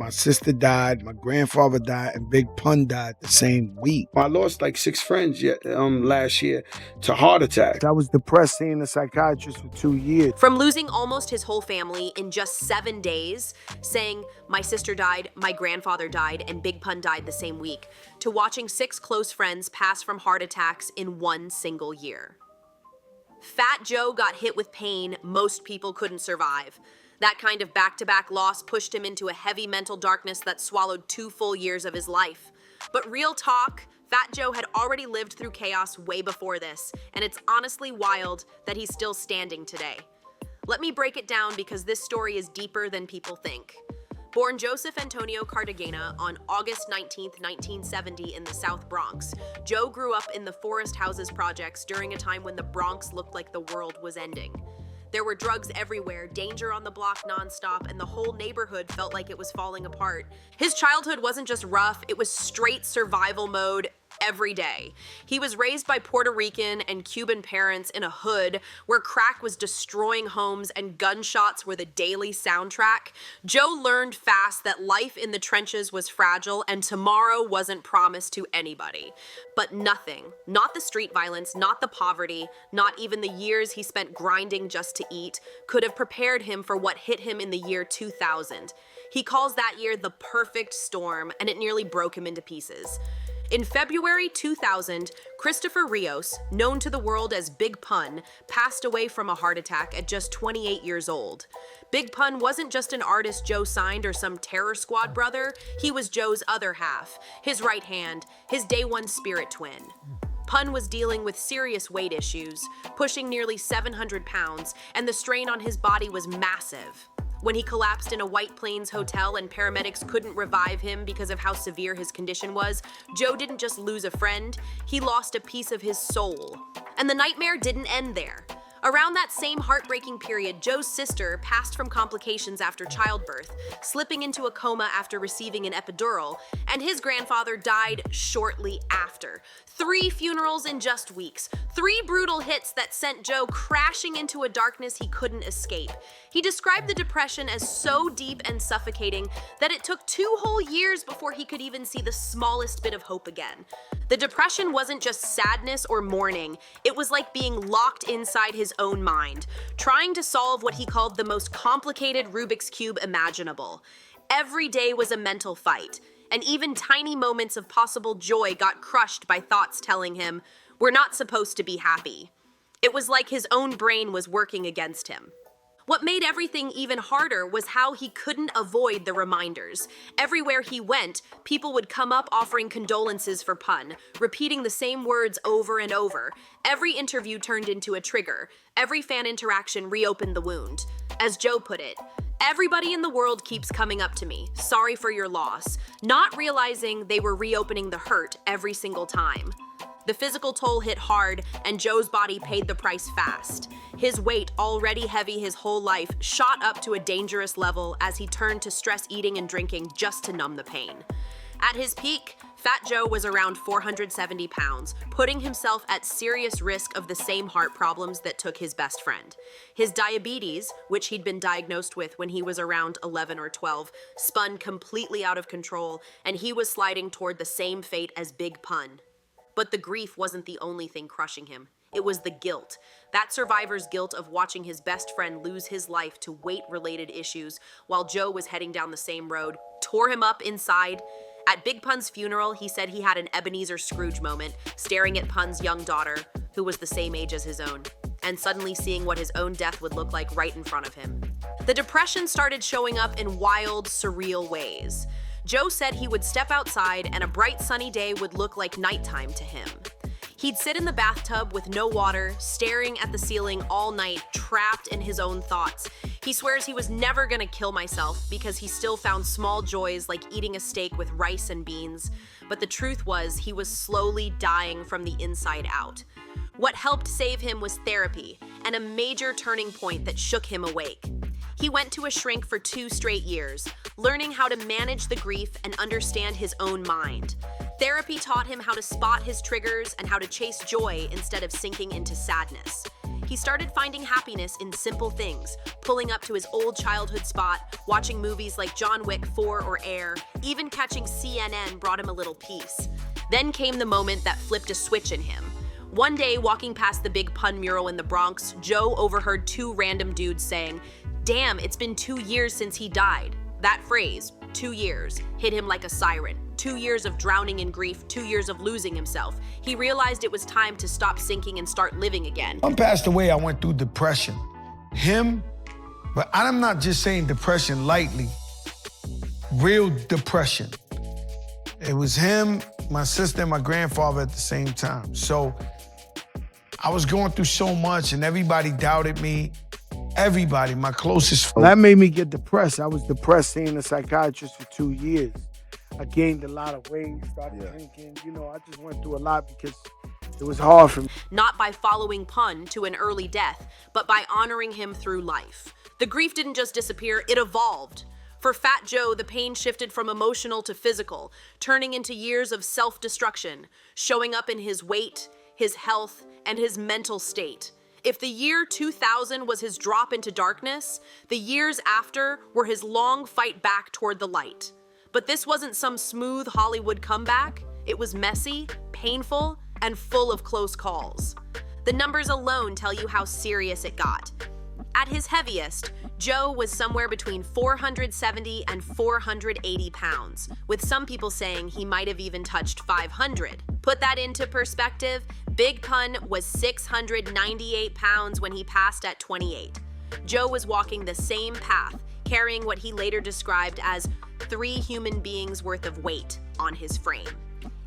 My sister died, my grandfather died, and Big Pun died the same week. I lost like 6 friends last year to heart attacks. I was depressed, seeing a psychiatrist for 2 years. From losing almost his whole family in just 7 days, saying, my sister died, my grandfather died, and Big Pun died the same week, to watching 6 close friends pass from heart attacks in 1 single year. Fat Joe got hit with pain most people couldn't survive. That kind of back-to-back loss pushed him into a heavy mental darkness that swallowed 2 full years of his life. But real talk, Fat Joe had already lived through chaos way before this, and it's honestly wild that he's still standing today. Let me break it down because this story is deeper than people think. Born Joseph Antonio Cartagena on August 19, 1970 in the South Bronx, Joe grew up in the Forest Houses projects during a time when the Bronx looked like the world was ending. There were drugs everywhere, danger on the block nonstop, and the whole neighborhood felt like it was falling apart. His childhood wasn't just rough, it was straight survival mode every day. He was raised by Puerto Rican and Cuban parents in a hood where crack was destroying homes and gunshots were the daily soundtrack. Joe learned fast that life in the trenches was fragile and tomorrow wasn't promised to anybody. But nothing, not the street violence, not the poverty, not even the years he spent grinding just to eat, could have prepared him for what hit him in the year 2000. He calls that year the perfect storm, and it nearly broke him into pieces. In February 2000, Christopher Rios, known to the world as Big Pun, passed away from a heart attack at just 28 years old. Big Pun wasn't just an artist Joe signed or some terror squad brother, he was Joe's other half, his right hand, his day one spirit twin. Pun was dealing with serious weight issues, pushing nearly 700 pounds, and the strain on his body was massive. When he collapsed in a White Plains hotel and paramedics couldn't revive him because of how severe his condition was, Joe didn't just lose a friend, he lost a piece of his soul. And the nightmare didn't end there. Around that same heartbreaking period, Joe's sister passed from complications after childbirth, slipping into a coma after receiving an epidural, and his grandfather died shortly after. 3 funerals in just weeks, 3 brutal hits that sent Joe crashing into a darkness he couldn't escape. He described the depression as so deep and suffocating that it took 2 whole years before he could even see the smallest bit of hope again. The depression wasn't just sadness or mourning, it was like being locked inside his own mind, trying to solve what he called the most complicated Rubik's Cube imaginable. Every day was a mental fight, and even tiny moments of possible joy got crushed by thoughts telling him, "We're not supposed to be happy." It was like his own brain was working against him. What made everything even harder was how he couldn't avoid the reminders. Everywhere he went, people would come up offering condolences for Pun, repeating the same words over and over. Every interview turned into a trigger. Every fan interaction reopened the wound. As Joe put it, "Everybody in the world keeps coming up to me, sorry for your loss," not realizing they were reopening the hurt every single time. The physical toll hit hard, and Joe's body paid the price fast. His weight, already heavy his whole life, shot up to a dangerous level as he turned to stress eating and drinking just to numb the pain. At his peak, Fat Joe was around 470 pounds, putting himself at serious risk of the same heart problems that took his best friend. His diabetes, which he'd been diagnosed with when he was around 11 or 12, spun completely out of control, and he was sliding toward the same fate as Big Pun. But the grief wasn't the only thing crushing him. It was the guilt. That survivor's guilt of watching his best friend lose his life to weight-related issues while Joe was heading down the same road tore him up inside. At Big Pun's funeral, he said he had an Ebenezer Scrooge moment, staring at Pun's young daughter, who was the same age as his own, and suddenly seeing what his own death would look like right in front of him. The depression started showing up in wild, surreal ways. Joe said he would step outside and a bright sunny day would look like nighttime to him. He'd sit in the bathtub with no water, staring at the ceiling all night, trapped in his own thoughts. He swears he was never gonna kill myself because he still found small joys like eating a steak with rice and beans. But the truth was, he was slowly dying from the inside out. What helped save him was therapy, and a major turning point that shook him awake. He went to a shrink for 2 straight years, learning how to manage the grief and understand his own mind. Therapy taught him how to spot his triggers and how to chase joy instead of sinking into sadness. he started finding happiness in simple things, pulling up to his old childhood spot, watching movies like John Wick 4 or Air, even catching CNN brought him a little peace. Then came the moment that flipped a switch in him. One day, walking past the Big Pun mural in the Bronx, Joe overheard two random dudes saying, "Damn, it's been 2 years since he died." That phrase, 2 years, hit him like a siren. 2 years of drowning in grief, 2 years of losing himself. He realized it was time to stop sinking and start living again. When passed away, I went through depression. Him, but I'm not just saying depression lightly, real depression. It was him, my sister, and my grandfather at the same time. So I was going through so much and everybody doubted me. Everybody, my closest friends. That made me get depressed. I was depressed seeing a psychiatrist for 2 years. I gained a lot of weight, started drinking. I just went through a lot because it was hard for me. Not by following Pun to an early death, but by honoring him through life. The grief didn't just disappear, it evolved. For Fat Joe, the pain shifted from emotional to physical, turning into years of self-destruction, showing up in his weight, his health, and his mental state. If the year 2000 was his drop into darkness, the years after were his long fight back toward the light. But this wasn't some smooth Hollywood comeback. It was messy, painful, and full of close calls. The numbers alone tell you how serious it got. At his heaviest, Joe was somewhere between 470 and 480 pounds, with some people saying he might have even touched 500. Put that into perspective, Big Pun was 698 pounds when he passed at 28. Joe was walking the same path, carrying what he later described as 3 human beings worth of weight on his frame.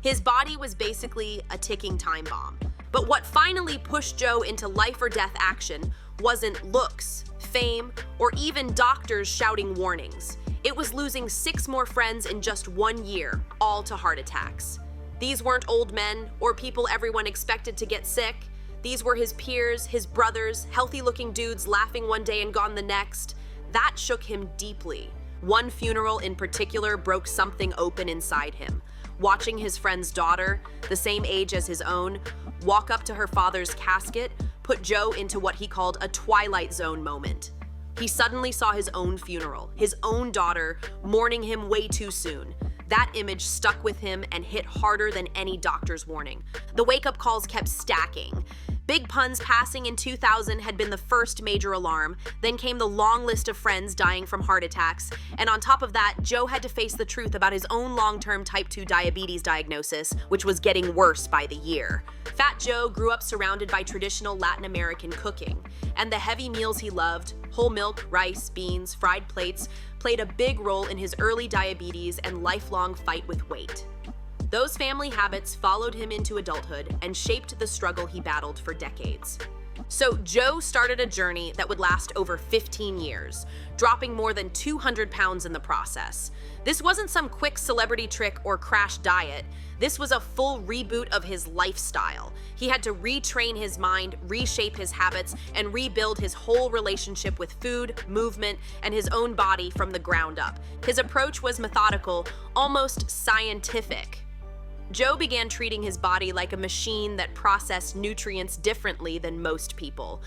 His body was basically a ticking time bomb. But what finally pushed Joe into life or death action wasn't looks, fame, or even doctors shouting warnings. It was losing 6 more friends in just 1 year, all to heart attacks. These weren't old men or people everyone expected to get sick. These were his peers, his brothers, healthy-looking dudes laughing one day and gone the next. That shook him deeply. One funeral in particular broke something open inside him. Watching his friend's daughter, the same age as his own, walk up to her father's casket put Joe into what he called a Twilight Zone moment. He suddenly saw his own funeral, his own daughter mourning him way too soon. That image stuck with him and hit harder than any doctor's warning. The wake-up calls kept stacking. Big Pun's passing in 2000 had been the first major alarm, then came the long list of friends dying from heart attacks, and on top of that, Joe had to face the truth about his own long-term type 2 diabetes diagnosis, which was getting worse by the year. Fat Joe grew up surrounded by traditional Latin American cooking, and the heavy meals he loved, whole milk, rice, beans, fried plates, played a big role in his early diabetes and lifelong fight with weight. Those family habits followed him into adulthood and shaped the struggle he battled for decades. So Joe started a journey that would last over 15 years, dropping more than 200 pounds in the process. This wasn't some quick celebrity trick or crash diet. This was a full reboot of his lifestyle. He had to retrain his mind, reshape his habits, and rebuild his whole relationship with food, movement, and his own body from the ground up. His approach was methodical, almost scientific. Joe began treating his body like a machine that processed nutrients differently than most people.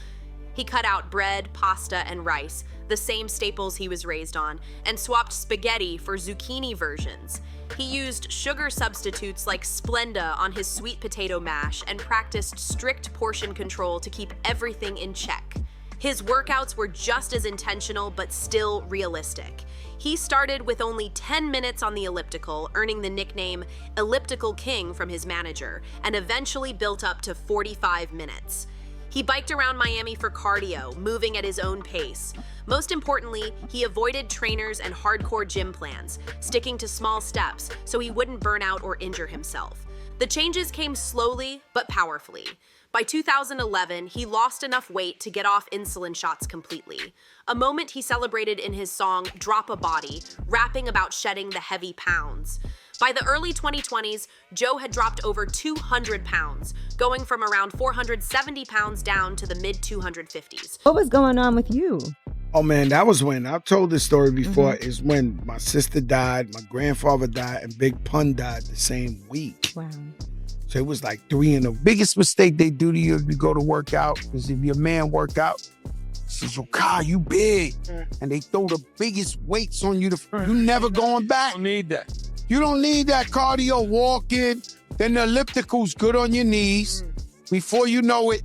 He cut out bread, pasta, and rice, the same staples he was raised on, and swapped spaghetti for zucchini versions. He used sugar substitutes like Splenda on his sweet potato mash and practiced strict portion control to keep everything in check. His workouts were just as intentional but still realistic. He started with only 10 minutes on the elliptical, earning the nickname Elliptical King from his manager, and eventually built up to 45 minutes. He biked around Miami for cardio, moving at his own pace. Most importantly, he avoided trainers and hardcore gym plans, sticking to small steps so he wouldn't burn out or injure himself. The changes came slowly but powerfully. By 2011, he lost enough weight to get off insulin shots completely, a moment he celebrated in his song Drop a Body, rapping about shedding the heavy pounds. By the early 2020s, Joe had dropped over 200 pounds, going from around 470 pounds down to the mid-250s. What was going on with you? Oh man, that was when, I've told this story before, is when my sister died, my grandfather died, and Big Pun died the same week. Wow. So it was like 3 and the biggest mistake they do to you if you go to work out is if your man work out, says, yo, Kyle, you big. And they throw the biggest weights on you. You never going back. Don't need that. You don't need that cardio walking. Then the elliptical's good on your knees. Before you know it,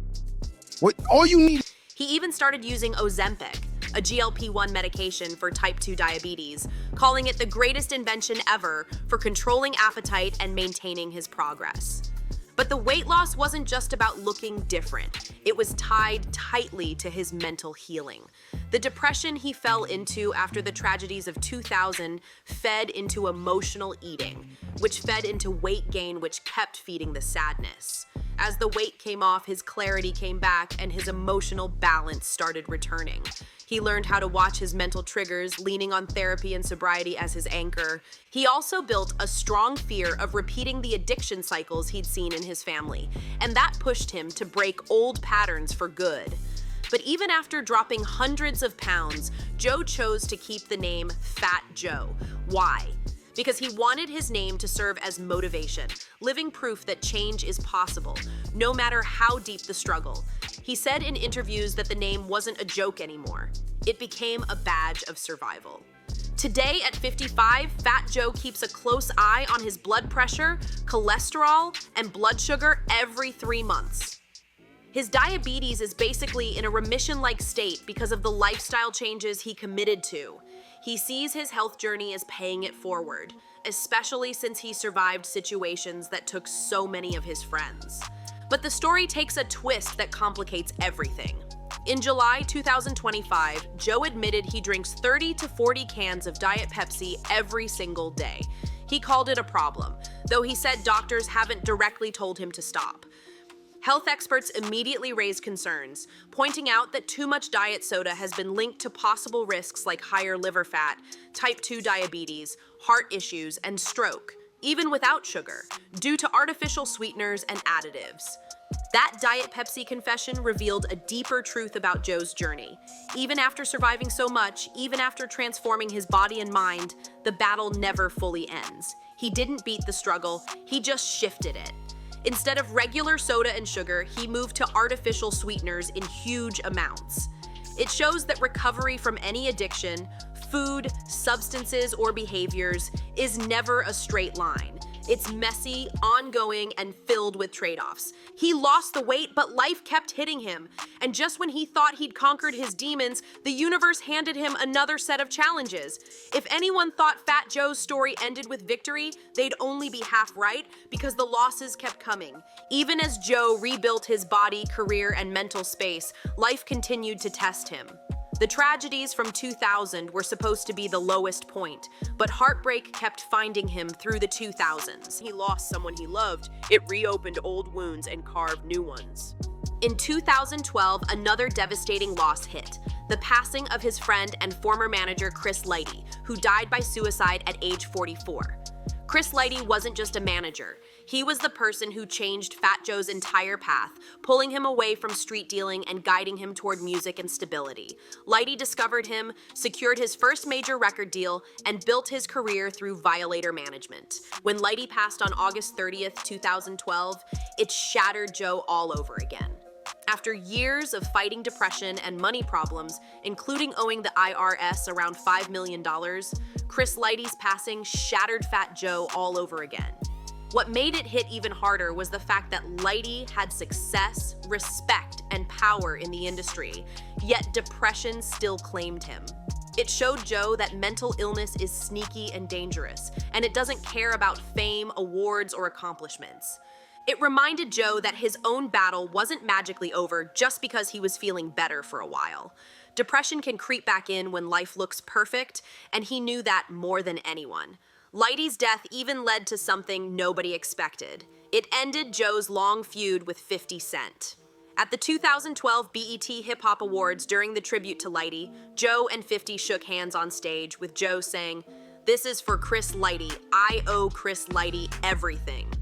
all you need. He even started using Ozempic, a GLP-1 medication for type 2 diabetes, calling it the greatest invention ever for controlling appetite and maintaining his progress. But the weight loss wasn't just about looking different. It was tied tightly to his mental healing. The depression he fell into after the tragedies of 2000 fed into emotional eating, which fed into weight gain, which kept feeding the sadness. As the weight came off, his clarity came back and his emotional balance started returning. He learned how to watch his mental triggers, leaning on therapy and sobriety as his anchor. He also built a strong fear of repeating the addiction cycles he'd seen in his family, and that pushed him to break old patterns for good. But even after dropping hundreds of pounds, Joe chose to keep the name Fat Joe. Why? Because he wanted his name to serve as motivation, living proof that change is possible, no matter how deep the struggle. He said in interviews that the name wasn't a joke anymore. It became a badge of survival. Today at 55, Fat Joe keeps a close eye on his blood pressure, cholesterol, and blood sugar every 3 months. His diabetes is basically in a remission-like state because of the lifestyle changes he committed to. He sees his health journey as paying it forward, especially since he survived situations that took so many of his friends. But the story takes a twist that complicates everything. In July 2025, Joe admitted he drinks 30 to 40 cans of Diet Pepsi every single day. He called it a problem, though he said doctors haven't directly told him to stop. Health experts immediately raised concerns, pointing out that too much diet soda has been linked to possible risks like higher liver fat, type 2 diabetes, heart issues, and stroke, even without sugar, due to artificial sweeteners and additives. That Diet Pepsi confession revealed a deeper truth about Joe's journey. Even after surviving so much, even after transforming his body and mind, the battle never fully ends. He didn't beat the struggle, he just shifted it. Instead of regular soda and sugar, he moved to artificial sweeteners in huge amounts. It shows that recovery from any addiction, food, substances, or behaviors is never a straight line. It's messy, ongoing, and filled with trade-offs. He lost the weight, but life kept hitting him. And just when he thought he'd conquered his demons, the universe handed him another set of challenges. If anyone thought Fat Joe's story ended with victory, they'd only be half right, because the losses kept coming. Even as Joe rebuilt his body, career, and mental space, life continued to test him. The tragedies from 2000 were supposed to be the lowest point, but heartbreak kept finding him through the 2000s. He lost someone he loved. It reopened old wounds and carved new ones. In 2012, another devastating loss hit, the passing of his friend and former manager Chris Lighty, who died by suicide at age 44. Chris Lighty wasn't just a manager. He was the person who changed Fat Joe's entire path, pulling him away from street dealing and guiding him toward music and stability. Lighty discovered him, secured his first major record deal, and built his career through Violator management. When Lighty passed on August 30th, 2012, it shattered Joe all over again. After years of fighting depression and money problems, including owing the IRS around $5 million, Chris Lighty's passing shattered Fat Joe all over again. What made it hit even harder was the fact that Lighty had success, respect, and power in the industry, yet depression still claimed him. It showed Joe that mental illness is sneaky and dangerous, and it doesn't care about fame, awards, or accomplishments. It reminded Joe that his own battle wasn't magically over just because he was feeling better for a while. Depression can creep back in when life looks perfect, and he knew that more than anyone. Lighty's death even led to something nobody expected. It ended Joe's long feud with 50 Cent. At the 2012 BET Hip Hop Awards during the tribute to Lighty, Joe and 50 shook hands on stage, with Joe saying, "This is for Chris Lighty. I owe Chris Lighty everything."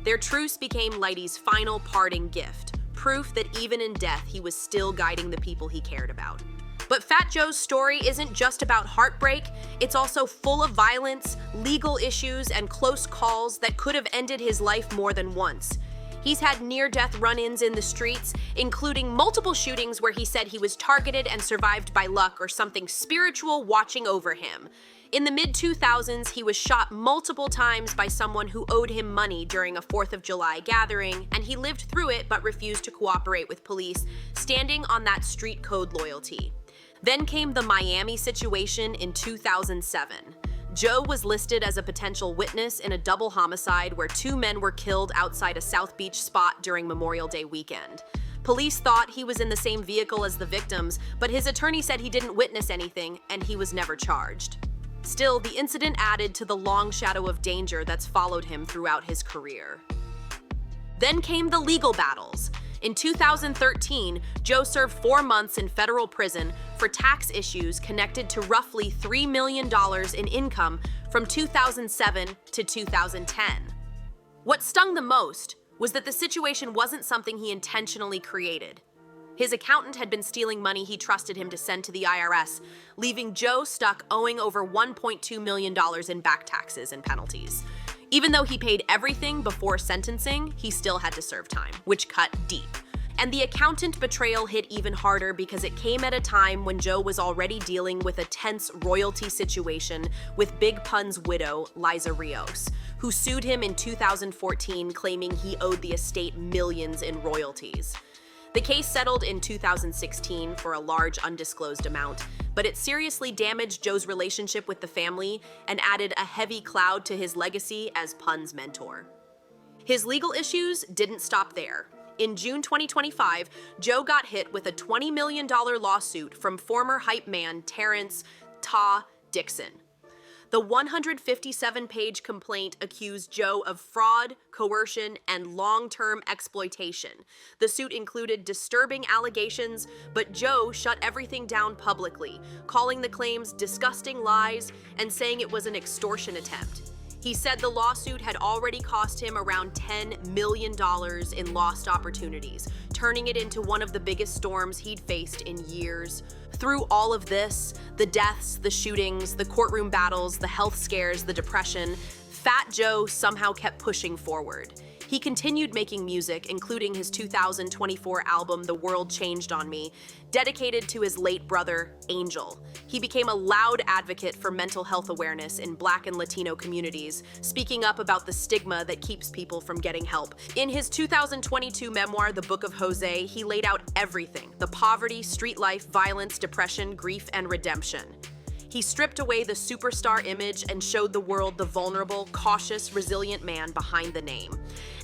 Their truce became Lighty's final parting gift, proof that even in death he was still guiding the people he cared about. But Fat Joe's story isn't just about heartbreak, it's also full of violence, legal issues, and close calls that could have ended his life more than once. He's had near-death run-ins in the streets, including multiple shootings where he said he was targeted and survived by luck or something spiritual watching over him. In the mid-2000s, he was shot multiple times by someone who owed him money during a 4th of July gathering, and he lived through it but refused to cooperate with police, standing on that street code loyalty. Then came the Miami situation in 2007. Joe was listed as a potential witness in a double homicide where 2 men were killed outside a South Beach spot during Memorial Day weekend. Police thought he was in the same vehicle as the victims, but his attorney said he didn't witness anything and he was never charged. Still, the incident added to the long shadow of danger that's followed him throughout his career. Then came the legal battles. In 2013, Joe served 4 months in federal prison for tax issues connected to roughly $3 million in income from 2007 to 2010. What stung the most was that the situation wasn't something he intentionally created. His accountant had been stealing money he trusted him to send to the IRS, leaving Joe stuck owing over $1.2 million in back taxes and penalties. Even though he paid everything before sentencing, he still had to serve time, which cut deep. And the accountant betrayal hit even harder because it came at a time when Joe was already dealing with a tense royalty situation with Big Pun's widow, Liza Rios, who sued him in 2014 claiming he owed the estate millions in royalties. The case settled in 2016 for a large undisclosed amount, but it seriously damaged Joe's relationship with the family and added a heavy cloud to his legacy as Pun's mentor. His legal issues didn't stop there. In June 2025, Joe got hit with a $20 million lawsuit from former hype man Terrence "Ta" Dixon. The 157-page complaint accused Joe of fraud, coercion, and long-term exploitation. The suit included disturbing allegations, but Joe shut everything down publicly, calling the claims disgusting lies and saying it was an extortion attempt. He said the lawsuit had already cost him around $10 million in lost opportunities, turning it into one of the biggest storms he'd faced in years. Through all of this, the deaths, the shootings, the courtroom battles, the health scares, the depression, Fat Joe somehow kept pushing forward. He continued making music, including his 2024 album, The World Changed on Me, dedicated to his late brother, Angel. He became a loud advocate for mental health awareness in Black and Latino communities, speaking up about the stigma that keeps people from getting help. In his 2022 memoir, The Book of Jose, he laid out everything: the poverty, street life, violence, depression, grief, and redemption. He stripped away the superstar image and showed the world the vulnerable, cautious, resilient man behind the name.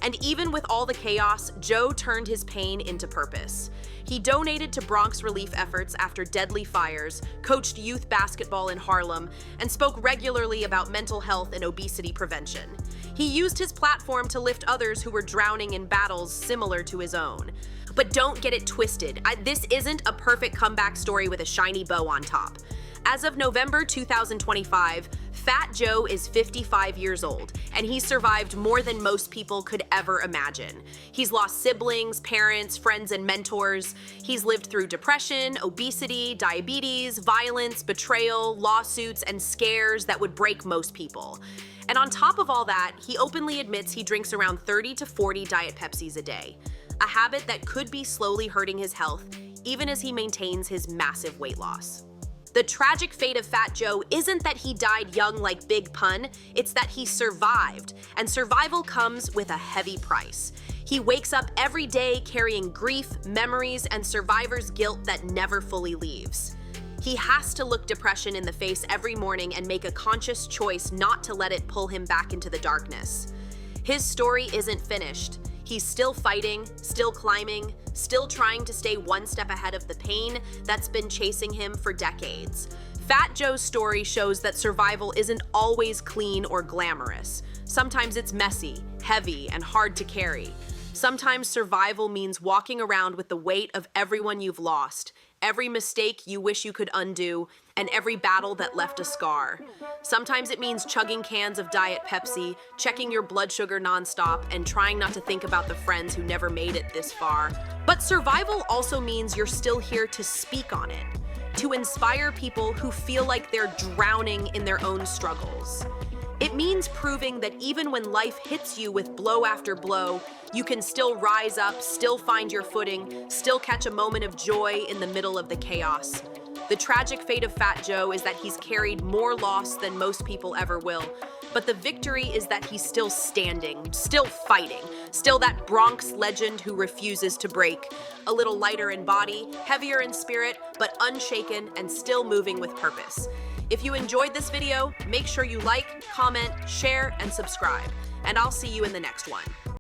And even with all the chaos, Joe turned his pain into purpose. He donated to Bronx relief efforts after deadly fires, coached youth basketball in Harlem, and spoke regularly about mental health and obesity prevention. He used his platform to lift others who were drowning in battles similar to his own. But don't get it twisted. This isn't a perfect comeback story with a shiny bow on top. As of November 2025, Fat Joe is 55 years old, and he's survived more than most people could ever imagine. He's lost siblings, parents, friends, and mentors. He's lived through depression, obesity, diabetes, violence, betrayal, lawsuits, and scares that would break most people. And on top of all that, he openly admits he drinks around 30 to 40 Diet Pepsis a day, a habit that could be slowly hurting his health, even as he maintains his massive weight loss. The tragic fate of Fat Joe isn't that he died young like Big Pun, it's that he survived, and survival comes with a heavy price. He wakes up every day carrying grief, memories, and survivor's guilt that never fully leaves. He has to look depression in the face every morning and make a conscious choice not to let it pull him back into the darkness. His story isn't finished. He's still fighting, still climbing, still trying to stay one step ahead of the pain that's been chasing him for decades. Fat Joe's story shows that survival isn't always clean or glamorous. Sometimes it's messy, heavy, and hard to carry. Sometimes survival means walking around with the weight of everyone you've lost, every mistake you wish you could undo, and every battle that left a scar. Sometimes it means chugging cans of Diet Pepsi, checking your blood sugar nonstop, and trying not to think about the friends who never made it this far. But survival also means you're still here to speak on it, to inspire people who feel like they're drowning in their own struggles. It means proving that even when life hits you with blow after blow, you can still rise up, still find your footing, still catch a moment of joy in the middle of the chaos. The tragic fate of Fat Joe is that he's carried more loss than most people ever will. But the victory is that he's still standing, still fighting, still that Bronx legend who refuses to break. A little lighter in body, heavier in spirit, but unshaken and still moving with purpose. If you enjoyed this video, make sure you like, comment, share, and subscribe. And I'll see you in the next one.